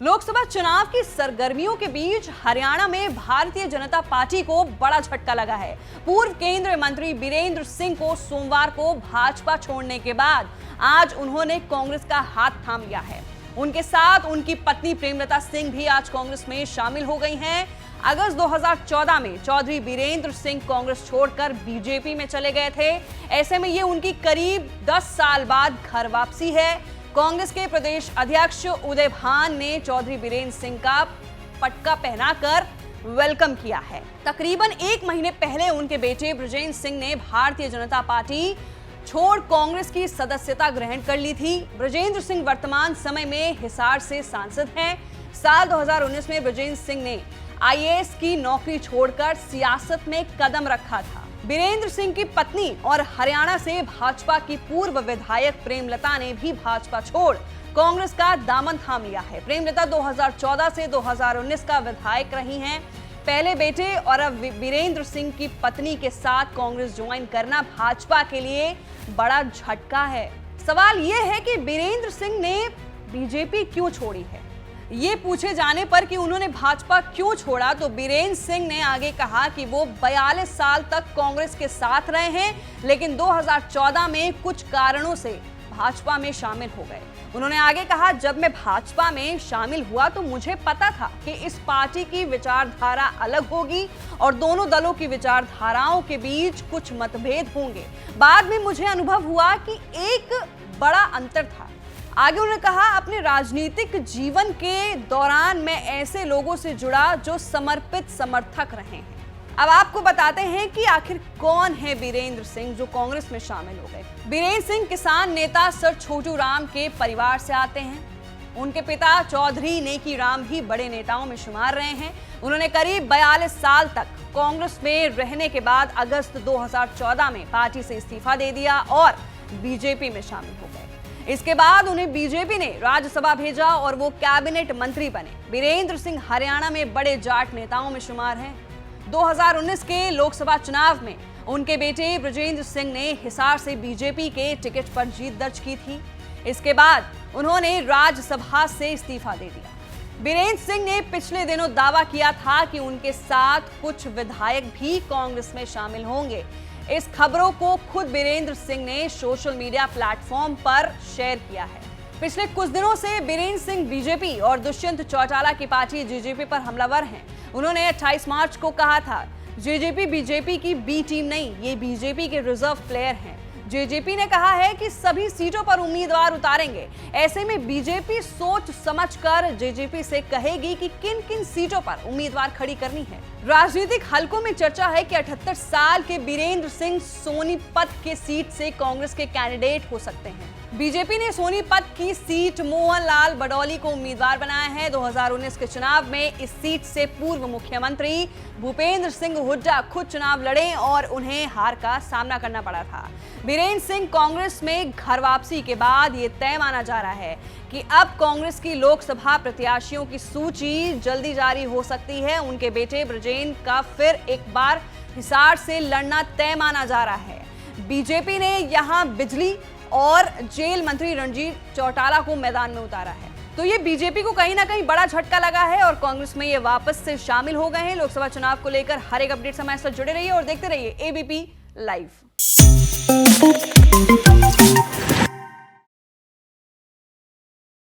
लोकसभा चुनाव की सरगर्मियों के बीच हरियाणा में भारतीय जनता पार्टी को बड़ा झटका लगा है। पूर्व केंद्रीय मंत्री बीरेंद्र सिंह को सोमवार को भाजपा छोड़ने के बाद आज उन्होंने कांग्रेस का हाथ थाम लिया है। उनके साथ उनकी पत्नी प्रेमलता सिंह भी आज कांग्रेस में शामिल हो गई हैं। अगस्त 2014 में चौधरी बीरेंद्र सिंह कांग्रेस छोड़कर बीजेपी में चले गए थे। ऐसे में ये उनकी करीब 10 साल बाद घर वापसी है। कांग्रेस के प्रदेश अध्यक्ष उदय भान ने चौधरी बीरेंद्र सिंह का पटका पहनाकर वेलकम किया है। तकरीबन 1 महीने पहले उनके बेटे ब्रजेंद्र सिंह ने भारतीय जनता पार्टी छोड़ कांग्रेस की सदस्यता ग्रहण कर ली थी। ब्रजेंद्र सिंह वर्तमान समय में हिसार से सांसद हैं। साल 2019 में ब्रजेंद्र सिंह ने आईएएस की नौकरी छोड़कर सियासत में कदम रखा था। बीरेंद्र सिंह की पत्नी और हरियाणा से भाजपा की पूर्व विधायक प्रेमलता ने भी भाजपा छोड़ कांग्रेस का दामन थाम लिया है। प्रेमलता 2014 से 2019 का विधायक रही हैं। पहले बेटे और अब बीरेंद्र सिंह की पत्नी के साथ कांग्रेस ज्वाइन करना भाजपा के लिए बड़ा झटका है। सवाल यह है कि बीरेंद्र सिंह ने बीजेपी क्यों छोड़ी है। ये पूछे जाने पर कि उन्होंने भाजपा क्यों छोड़ा तो बीरेंद्र सिंह ने आगे कहा कि वो 42 साल तक कांग्रेस के साथ रहे हैं, लेकिन 2014 में कुछ कारणों से भाजपा में शामिल हो गए। उन्होंने आगे कहा, जब मैं भाजपा में शामिल हुआ तो मुझे पता था कि इस पार्टी की विचारधारा अलग होगी और दोनों दलों की विचारधाराओं के बीच कुछ मतभेद होंगे। बाद में मुझे अनुभव हुआ कि एक बड़ा अंतर था। आगे उन्होंने कहा, अपने राजनीतिक जीवन के दौरान मैं ऐसे लोगों से जुड़ा जो समर्पित समर्थक रहे हैं। अब आपको बताते हैं कि आखिर कौन है बीरेंद्र सिंह जो कांग्रेस में शामिल हो गए। बीरेंद्र सिंह किसान नेता सर छोटू राम के परिवार से आते हैं। उनके पिता चौधरी नेकी राम भी बड़े नेताओं में शुमार रहे हैं। उन्होंने करीब 42 साल तक कांग्रेस में रहने के बाद अगस्त 2014 में पार्टी से इस्तीफा दे दिया और बीजेपी में शामिल हो गए। इसके बाद उन्हें बीजेपी ने राज्यसभा भेजा और वो कैबिनेट मंत्री बने। बीरेंद्र सिंह हरियाणा में बड़े जाट नेताओं में शुमार हैं। 2019 के लोकसभा चुनाव में उनके बेटे ब्रजेंद्र सिंह ने हिसार से बीजेपी के टिकट पर जीत दर्ज की थी। इसके बाद उन्होंने राज्यसभा से इस्तीफा दे दिया। बीरेंद्र सिंह ने पिछले दिनों दावा किया था कि उनके साथ कुछ विधायक भी कांग्रेस में शामिल होंगे। इस खबरों को खुद बीरेंद्र सिंह ने सोशल मीडिया प्लेटफॉर्म पर शेयर किया है। पिछले कुछ दिनों से बीरेंद्र सिंह बीजेपी और दुष्यंत चौटाला की पार्टी जेजेपी पर हमलावर हैं। उन्होंने 28 मार्च को कहा था, जेजेपी बीजेपी की बी टीम नहीं, ये बीजेपी के रिजर्व प्लेयर हैं। जेजेपी ने कहा है कि सभी सीटों पर उम्मीदवार उतारेंगे। ऐसे में बीजेपी सोच समझकर जेजेपी से कहेगी कि किन किन सीटों पर उम्मीदवार खड़ी करनी है। राजनीतिक हलकों में चर्चा है कि 78 साल के बीरेंद्र सिंह सोनीपत के सीट से कांग्रेस के कैंडिडेट हो सकते हैं। बीजेपी ने सोनीपत की सीट मोहन लाल बडौली को उम्मीदवार बनाया है। 2019 के चुनाव में इस सीट से पूर्व मुख्यमंत्री भूपेंद्र सिंह हुड्डा खुद चुनाव लड़े और उन्हें हार का सामना करना पड़ा था। बीरेंद्र सिंह कांग्रेस में घर वापसी के बाद ये तय माना जा रहा है कि अब कांग्रेस की लोकसभा प्रत्याशियों की सूची जल्दी जारी हो सकती है। उनके बेटे ब्रजेंद्र का फिर एक बार हिसार से लड़ना तय माना जा रहा है। बीजेपी ने यहां बिजली और जेल मंत्री रणजीत चौटाला को मैदान में उतारा है। तो ये बीजेपी को कहीं ना कहीं बड़ा झटका लगा है और कांग्रेस में ये वापस से शामिल हो गए हैं। लोकसभा चुनाव को लेकर हर एक अपडेट हमारे साथ जुड़े रहिए और देखते रहिए एबीपी लाइव।